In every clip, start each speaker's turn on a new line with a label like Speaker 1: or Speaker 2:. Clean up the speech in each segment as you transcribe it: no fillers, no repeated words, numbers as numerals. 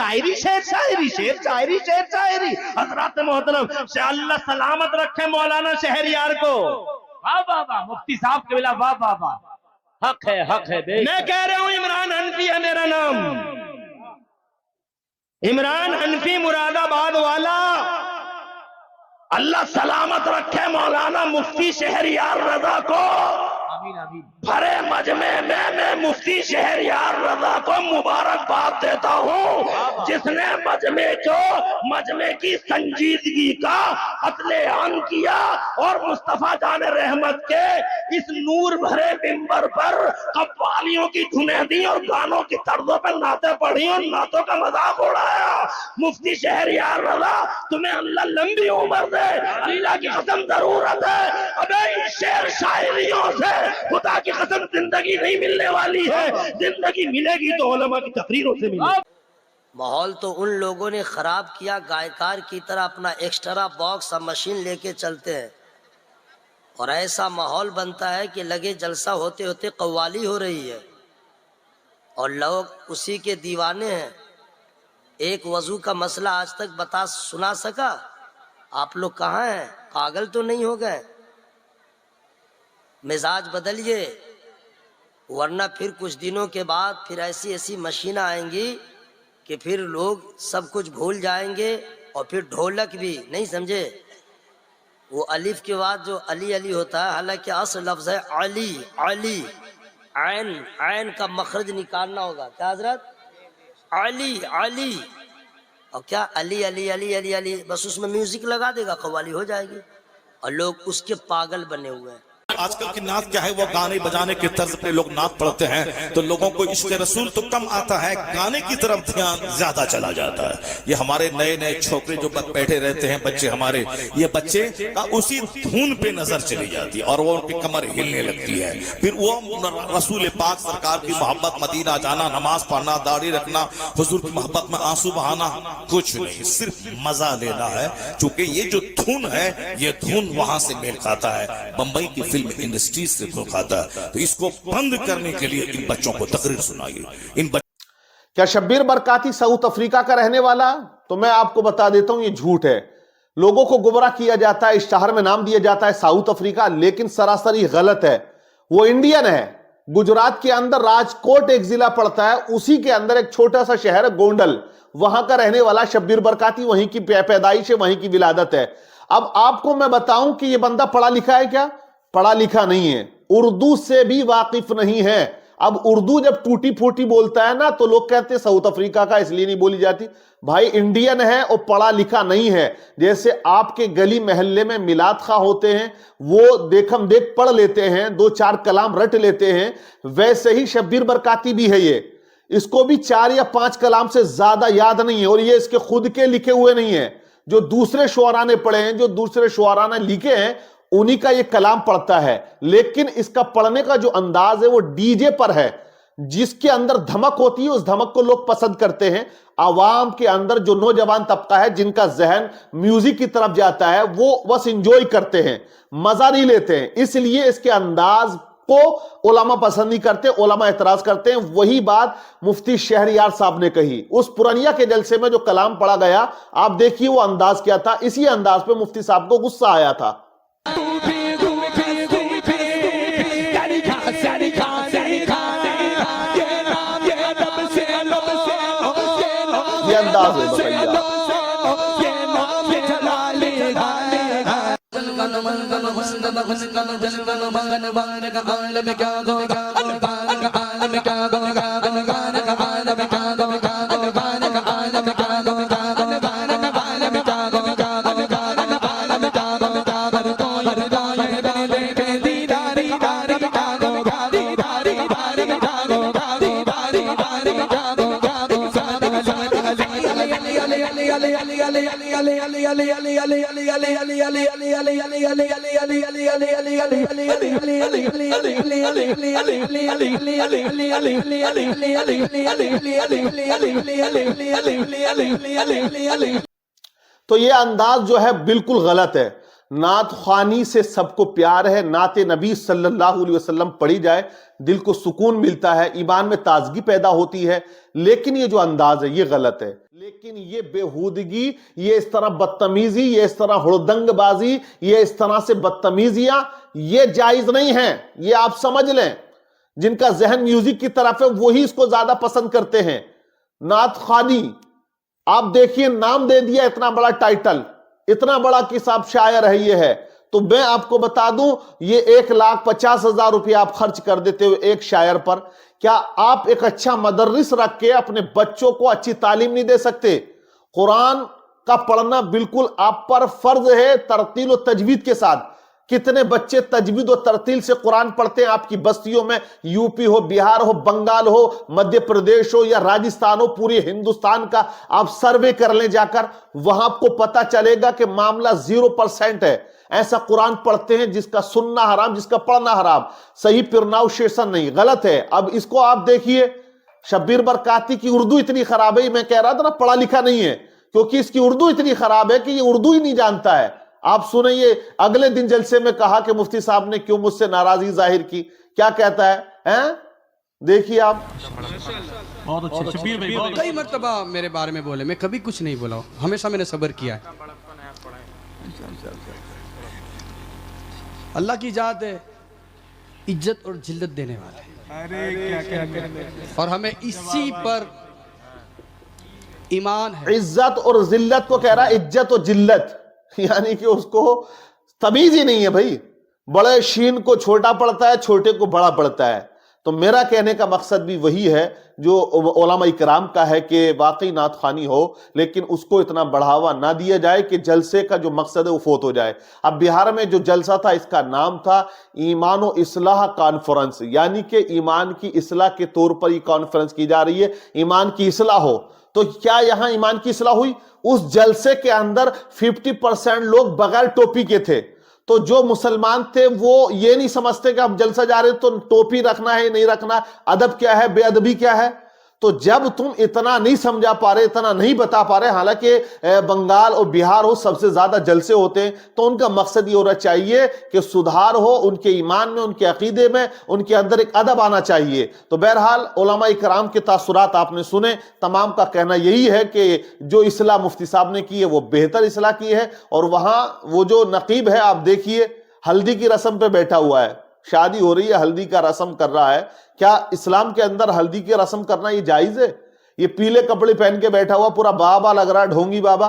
Speaker 1: شاعری شعر شاعری شعر شاعری شعر شاعری. حضرات محترم سے اللہ سلامت رکھے مولانا شہریار کو.
Speaker 2: واہ واہ واہ مفتی صاحب کے بلا واہ واہ واہ. حق ہے بے
Speaker 1: میں کہہ رہا ہوں عمران حنفی ہے میرا نام. عمران حنفی مراد آباد والا. اللہ سلامت رکھے مولانا مفتی شہریار رضا کو.
Speaker 2: آمین آمین.
Speaker 1: بھرے مجمع میں مفتی شہریار رضا کو مبارکباد دیتا ہوں جس نے مجمع کی سنجیدگی کا قتل عام کیا اور مصطفیٰ جان رحمت کے اس نور بھرے منبر پر قوالیوں کی دھنیں دی اور گانوں کی طرزوں پر نعتیں پڑھی اور نعتوں کا مذاق اڑایا. مفتی شہریار رضا تمہیں اللہ لمبی عمر دے, اللہ کی قسم ضرورت ہے. ابے ان شعر شاعریوں سے خدا کی قسم زندگی نہیں ملنے والی ہے. زندگی ملے گی تو علماء کی تقریروں سے ملے گی.
Speaker 3: ماحول تو ان لوگوں نے خراب کیا گائیکار کی طرح اپنا ایکسٹرا باکس اور مشین لے کے چلتے ہیں اور ایسا ماحول بنتا ہے کہ لگے جلسہ ہوتے ہوتے قوالی ہو رہی ہے اور لوگ اسی کے دیوانے ہیں. ایک وضو کا مسئلہ آج تک سنا سکا؟ آپ لوگ کہاں ہیں؟ پاگل تو نہیں ہو گئے؟ مزاج بدلیے ورنہ پھر کچھ دنوں کے بعد پھر ایسی مشینیں آئیں گی کہ پھر لوگ سب کچھ بھول جائیں گے اور پھر ڈھولک بھی نہیں سمجھے. وہ الف کے بعد جو علی علی ہوتا ہے حالانکہ اصل لفظ ہے علی علی. عین کا مخرج نکالنا ہوگا. کیا حضرت؟ علی علی. اور کیا علی علی علی علی علی بس اس میں میوزک لگا دے گا قوالی ہو جائے گی اور لوگ اس کے پاگل بنے ہوئے ہیں.
Speaker 4: آج کل کی نعت کیا ہے وہ گانے بجانے کے طرز پہ لوگ نعت پڑھتے ہیں تو لوگوں کو عشق رسول تو کم آتا ہے, گانے کی طرف دھیان زیادہ چلا جاتا ہے. یہ ہمارے نئے چھوکرے جو بیٹھے رہتے ہیں بچے ہمارے, یہ بچے کا اسی دھن پہ نظر چلی جاتی ہے اور وہ ان کی کمر ہلنے لگتی ہے. پھر وہ رسول پاک سرکار کی محبت, مدینہ جانا, نماز پڑھنا, داڑھی رکھنا, حضور کی محبت میں آنسو بہانا کچھ نہیں, صرف مزہ لینا ہے. چونکہ یہ جو دھن ہے یہ دھن وہاں سے میل کھاتا ہے, بمبئی کی فلم انڈسٹریز سے دھن کھاتا ہے. تو اس کو بند کرنے کے لیے ان بچوں کو تقریر سنائیے.
Speaker 5: کیا شبیر برکاتی ساؤتھ افریقہ کا رہنے والا؟ تو میں آپ کو بتا دیتا ہوں یہ جھوٹ ہے. لوگوں کو گمراہ کیا جاتا ہے, اس شہر میں نام دیا جاتا ہے ساؤتھ افریقہ, لیکن سراسر یہ غلط ہے. وہ انڈین ہے. گجرات کے اندر راجکوٹ ایک ضلع پڑتا ہے, اسی کے اندر ایک چھوٹا سا شہر ہے گونڈل, وہاں کا رہنے والا شبیر برکاتی, وہیں کی پیدائش ہے, وہیں کی ولادت ہے. اب آپ کو میں بتاؤں کہ یہ بندہ پڑھا لکھا ہے کیا؟ پڑھا لکھا نہیں ہے, اردو سے بھی واقف نہیں ہے. اب اردو جب ٹوٹی پھوٹی بولتا ہے نا تو لوگ کہتے ہیں ساؤتھ افریقہ کا اس لیے نہیں بولی جاتی. بھائی انڈین ہے اور پڑھا لکھا نہیں ہے. جیسے آپ کے گلی محلے میں میلاد خواہ ہوتے ہیں, وہ دیکھم دیکھ پڑھ لیتے ہیں, دو چار کلام رٹ لیتے ہیں, ویسے ہی شبیر برکاتی بھی ہے. یہ اس کو بھی 4 یا 5 کلام سے زیادہ یاد نہیں ہے, اور یہ اس کے خود کے لکھے ہوئے نہیں ہیں, جو دوسرے شعراء نے پڑھے ہیں, جو دوسرے شعراء نے لکھے ہیں انہی کا یہ کلام پڑھتا ہے. لیکن اس کا پڑھنے کا جو انداز ہے وہ ڈی جے پر ہے, جس کے اندر دھمک ہوتی ہے, اس دھمک کو لوگ پسند کرتے ہیں. عوام کے اندر جو نوجوان طبقہ ہے جن کا ذہن میوزک کی طرف جاتا ہے وہ بس انجوائے کرتے ہیں, مزہ نہیں لیتے ہیں. اس لیے اس کے انداز کو علماء پسند نہیں کرتے, علماء اعتراض کرتے ہیں. وہی بات مفتی شہریار صاحب نے کہی اس پرانیہ کے جلسے میں جو کلام پڑھا گیا, آپ دیکھیے وہ انداز کیا تھا. اسی انداز پہ مفتی صاحب کو غصہ آیا تھا. یہ انداز ہے بتائیے. تو یہ انداز جو ہے بالکل غلط ہے. نعت خوانی سے سب کو پیار ہے، نعت نبی صلی اللہ علیہ وسلم پڑھی جائے دل کو سکون ملتا ہے، ایمان میں تازگی پیدا ہوتی ہے، لیکن یہ جو انداز ہے یہ غلط ہے۔ لیکن یہ بےہودگی، یہ اس طرح بدتمیزی، یہ اس طرح ہڑدنگ بازی، یہ اس طرح سے بدتمیزیاں یہ جائز نہیں ہیں، یہ آپ سمجھ لیں۔ جن کا ذہن میوزک کی طرف ہے وہی اس کو زیادہ پسند کرتے ہیں۔ نعت خوانی، آپ دیکھیے نام دے دیا اتنا بڑا ٹائٹل، اتنا بڑا کہ صاحب شاعر ہے یہ ہے، تو میں آپ کو بتا دوں یہ 1,50,000 روپے آپ خرچ کر دیتے ہو ایک شاعر پر، کیا آپ ایک اچھا مدرس رکھ کے اپنے بچوں کو اچھی تعلیم نہیں دے سکتے؟ قرآن کا پڑھنا بالکل آپ پر فرض ہے ترتیل و تجوید کے ساتھ۔ کتنے بچے تجوید و ترتیل سے قرآن پڑھتے ہیں آپ کی بستیوں میں، یو پی ہو، بہار ہو، بنگال ہو، مدھیہ پردیش ہو یا راجستھان ہو، پورے ہندوستان کا آپ سروے کر لیں جا کر، وہاں آپ کو پتا چلے گا کہ معاملہ 0% ہے۔ ایسا قرآن پڑھتے ہیں جس کا سننا حرام، جس کا پڑھنا حرام، صحیح پرناؤنسیشن نہیں، غلط ہے۔ اب اس کو آپ دیکھیے، شبیر برکاتی کی اردو اتنی خراب ہے، میں کہہ رہا تھا نا پڑھا لکھا نہیں ہے، کیونکہ اس کی اردو اتنی خراب ہے کہ یہ اردو ہی نہیں جانتا ہے۔ آپ سنیں، یہ اگلے دن جلسے میں کہا کہ مفتی صاحب نے کیوں مجھ سے ناراضی ظاہر کی، کیا کہتا ہے، دیکھیے آپ۔
Speaker 6: بہت اچھے شبیر بھائی،
Speaker 7: کئی مرتبہ میرے بارے میں بولے، میں کبھی کچھ نہیں بولا، ہمیشہ میں نے صبر کیا ہے۔ اللہ کی ذات ہے عزت اور ذلت دینے والے، اور ہمیں اسی پر ایمان ہے۔
Speaker 5: عزت اور ذلت کو کہہ رہا ہے عزت و ذلت، یعنی کہ اس کو تمیز ہی نہیں ہے بھائی، بڑے شین کو چھوٹا پڑتا ہے، چھوٹے کو بڑا پڑتا ہے۔ تو میرا کہنے کا مقصد بھی وہی ہے جو علماء اکرام کا ہے کہ واقعی نعت خوانی ہو، لیکن اس کو اتنا بڑھاوا نہ دیا جائے کہ جلسے کا جو مقصد ہے وہ فوت ہو جائے۔ اب بہار میں جو جلسہ تھا اس کا نام تھا ایمان و اصلاح کانفرنس، یعنی کہ ایمان کی اصلاح کے طور پر یہ کانفرنس کی جا رہی ہے، ایمان کی اصلاح ہو۔ تو کیا یہاں ایمان کی اصلاح ہوئی؟ اس جلسے کے اندر 50% لوگ بغیر ٹوپی کے تھے، تو جو مسلمان تھے وہ یہ نہیں سمجھتے کہ ہم جلسہ جا رہے ہیں تو ٹوپی رکھنا ہے نہیں رکھنا، ادب کیا ہے، بے ادبی کیا ہے۔ تو جب تم اتنا نہیں سمجھا پا رہے، اتنا نہیں بتا پا رہے، حالانکہ بنگال اور بہار ہو سب سے زیادہ جلسے ہوتے ہیں، تو ان کا مقصد یہ ہونا چاہیے کہ سدھار ہو ان کے ایمان میں، ان کے عقیدے میں، ان کے اندر ایک ادب آنا چاہیے۔ تو بہرحال علماء کرام کے تاثرات آپ نے سنے، تمام کا کہنا یہی ہے کہ جو اصلاح مفتی صاحب نے کی ہے وہ بہتر اصلاح کی ہے، اور وہاں وہ جو نقیب ہے آپ دیکھیے ہلدی کی رسم پہ بیٹھا ہوا ہے، شادی ہو رہی ہے، ہلدی کا رسم کر رہا ہے۔ کیا اسلام کے اندر ہلدی کی رسم کرنا یہ جائز ہے؟ یہ پیلے کپڑے پہن کے بیٹھا ہوا پورا بابا لگ رہا، ڈھونگی بابا،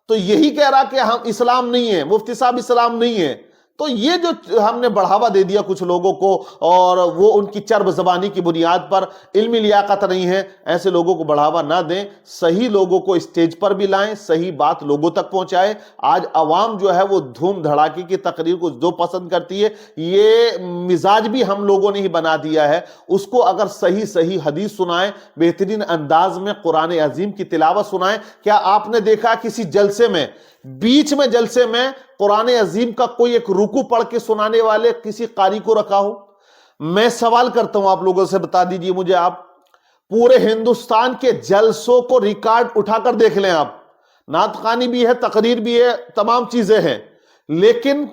Speaker 5: تو یہی کہہ رہا کہ ہم اسلام نہیں ہے، مفتی صاحب اسلام نہیں ہے۔ تو یہ جو ہم نے بڑھاوا دے دیا کچھ لوگوں کو، اور وہ ان کی چرب زبانی کی بنیاد پر، علمی لیاقت نہیں ہے، ایسے لوگوں کو بڑھاوا نہ دیں، صحیح لوگوں کو اسٹیج پر بھی لائیں، صحیح بات لوگوں تک پہنچائیں۔ آج عوام جو ہے وہ دھوم دھڑاکے کی تقریر کو جو پسند کرتی ہے، یہ مزاج بھی ہم لوگوں نے ہی بنا دیا ہے۔ اس کو اگر صحیح حدیث سنائیں، بہترین انداز میں قرآن عظیم کی تلاوت سنائیں۔ کیا آپ نے دیکھا کسی جلسے میں، بیچ میں جلسے میں قرآن عظیم کا کوئی ایک رکوع پڑھ کے سنانے والے کسی قاری کو رکھا ہو؟ میں سوال کرتا ہوں آپ لوگوں سے، بتا دیجئے مجھے آپ، پورے ہندوستان کے جلسوں کو ریکارڈ اٹھا کر دیکھ لیں آپ، نعت خوانی بھی ہے، تقریر بھی ہے، تمام چیزیں ہیں، لیکن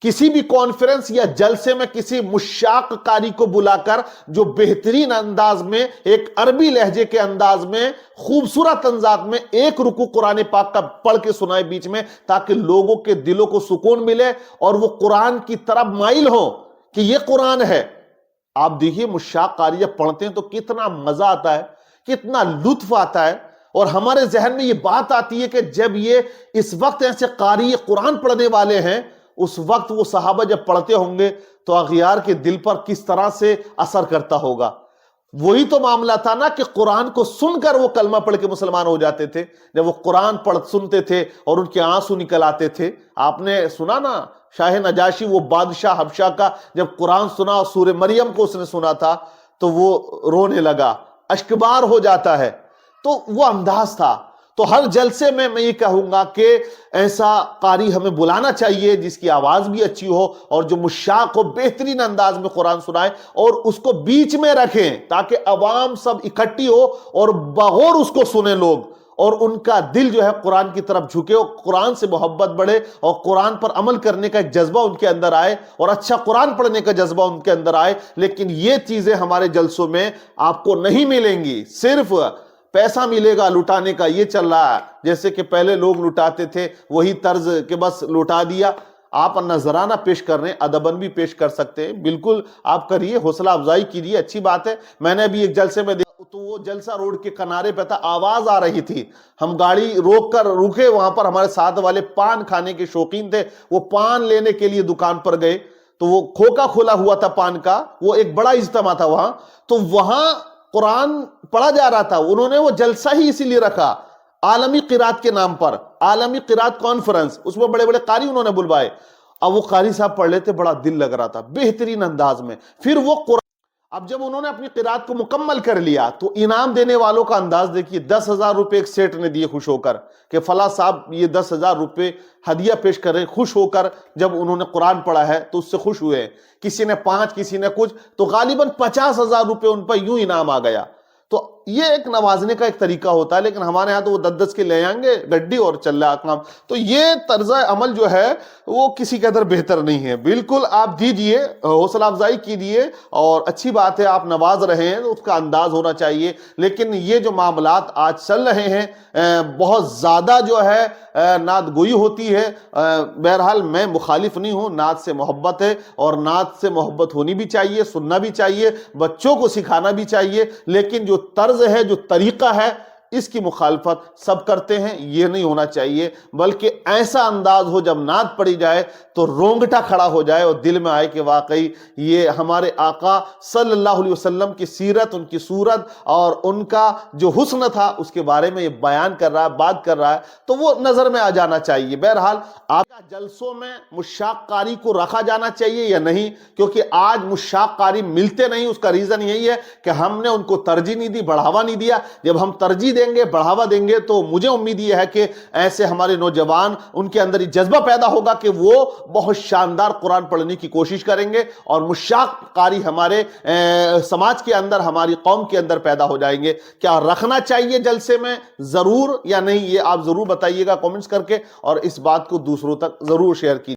Speaker 5: کسی بھی کانفرنس یا جلسے میں کسی مشاق قاری کو بلا کر جو بہترین انداز میں، ایک عربی لہجے کے انداز میں، خوبصورت انداز میں ایک رکوع قرآن پاک کا پڑھ کے سنائے بیچ میں، تاکہ لوگوں کے دلوں کو سکون ملے اور وہ قرآن کی طرف مائل ہوں کہ یہ قرآن ہے۔ آپ دیکھیے مشاق قاری جب پڑھتے ہیں تو کتنا مزہ آتا ہے، کتنا لطف آتا ہے، اور ہمارے ذہن میں یہ بات آتی ہے کہ جب یہ اس وقت ایسے قاری قرآن پڑھنے والے ہیں، اس وقت وہ صحابہ جب پڑھتے ہوں گے تو اغیار کے دل پر کس طرح سے اثر کرتا ہوگا۔ وہی تو معاملہ تھا نا کہ قرآن کو سن کر وہ کلمہ پڑھ کے مسلمان ہو جاتے تھے، جب وہ قرآن سنتے تھے اور ان کے آنسو نکل آتے تھے۔ آپ نے سنا نا شاہ نجاشی، وہ بادشاہ حبشہ کا، جب قرآن سنا اور سورہ مریم کو اس نے سنا تھا تو وہ رونے لگا، اشکبار ہو جاتا ہے۔ تو وہ انداز تھا۔ تو ہر جلسے میں یہ کہوں گا کہ ایسا قاری ہمیں بلانا چاہیے جس کی آواز بھی اچھی ہو اور جو مشاق ہو، بہترین انداز میں قرآن سنائے اور اس کو بیچ میں رکھیں تاکہ عوام سب اکٹھی ہو اور بغور اس کو سنیں لوگ، اور ان کا دل جو ہے قرآن کی طرف جھکے اور قرآن سے محبت بڑھے اور قرآن پر عمل کرنے کا ایک جذبہ ان کے اندر آئے اور اچھا قرآن پڑھنے کا جذبہ ان کے اندر آئے. لیکن یہ چیزیں ہمارے جلسوں میں آپ کو نہیں ملیں گی. صرف پیسہ ملے گا لٹانے کا، یہ چل رہا ہے. جیسے کہ پہلے لوگ لٹاتے تھے وہی طرز کہ بس لٹا دیا. آپ نذرانہ پیش کر رہے ہیں، ادباً بھی پیش کر سکتے ہیں، بالکل آپ کریے، حوصلہ افزائی کیجیے، اچھی بات ہے. میں نے ابھی ایک جلسے میں دیکھا تو وہ جلسہ روڈ کے کنارے پہ تھا، آواز آ رہی تھی، ہم گاڑی روک کر رکے، وہاں پر ہمارے ساتھ والے پان کھانے کے شوقین تھے، وہ پان لینے کے لیے دکان پر گئے تو وہ کھوکا کھولا ہوا تھا پان کا، وہ ایک بڑا اجتماع تھا وہاں، تو وہاں قرآن پڑھا جا رہا تھا. انہوں نے وہ جلسہ ہی اسی لیے رکھا عالمی قرات کے نام پر، عالمی قرات کانفرنس، اس میں بڑے بڑے قاری انہوں نے بلوائے. اب وہ قاری صاحب پڑھ لیتے، بڑا دل لگ رہا تھا بہترین انداز میں. پھر وہ قرآن، اب جب انہوں نے اپنی قرات کو مکمل کر لیا تو انعام دینے والوں کا انداز دیکھیے. 10,000 روپے ایک سیٹ نے دیے خوش ہو کر کہ فلاں صاحب یہ 10,000 روپے ہدیہ پیش کر رہے ہیں، خوش ہو کر جب انہوں نے قرآن پڑھا ہے تو اس سے خوش ہوئے. کسی نے 5، کسی نے کچھ، تو غالباً 50,000 روپے ان پر یوں انعام آ گیا. تو یہ ایک نوازنے کا ایک طریقہ ہوتا ہے، لیکن ہمارے ہاں تو وہ 10 کے لے آئیں گے گڈی اور چل رہا کام. تو یہ طرز عمل جو ہے وہ کسی قدر بہتر نہیں ہے. بالکل آپ دیجئے، حوصلہ افزائی کیجئے، اور اچھی بات ہے آپ نواز رہے ہیں تو اس کا انداز ہونا چاہیے. لیکن یہ جو معاملات آج چل رہے ہیں بہت زیادہ جو ہے نعت گوئی ہوتی ہے. بہرحال میں مخالف نہیں ہوں، نعت سے محبت ہے اور نعت سے محبت ہونی بھی چاہیے، سننا بھی چاہیے، بچوں کو سکھانا بھی چاہیے. لیکن جو طرز ہے، جو طریقہ ہے، اس کی مخالفت سب کرتے ہیں، یہ نہیں ہونا چاہیے. بلکہ ایسا انداز ہو جب نعت پڑھی جائے تو رونگٹا کھڑا ہو جائے اور دل میں آئے کہ واقعی یہ ہمارے آقا صلی اللہ علیہ وسلم کی سیرت، ان کی صورت اور ان کا جو حسن تھا اس کے بارے میں یہ بیان کر رہا ہے، بات کر رہا ہے، تو وہ نظر میں آ جانا چاہیے. بہرحال آپ جلسوں میں مشاق قاری کو رکھا جانا چاہیے یا نہیں، کیونکہ آج مشاق قاری ملتے نہیں. اس کا ریزن یہی ہے کہ ہم نے ان کو ترجیح نہیں دی، بڑھاوا نہیں دیا. جب ہم ترجیح دیں گے، بڑھاوا دیں گے، تو مجھے امید یہ ہے کہ ایسے ہمارے نوجوان، ان کے اندر یہ جذبہ پیدا ہوگا کہ وہ بہت شاندار قرآن پڑھنے کی کوشش کریں گے اور مشاق قاری ہمارے سماج کے اندر، ہماری قوم کے اندر پیدا ہو جائیں گے. کیا رکھنا چاہیے جلسے میں ضرور یا نہیں، یہ آپ ضرور بتائیے گا کامنٹس کر کے، اور اس بات کو دوسروں تک ضرور شیئر کیجیے.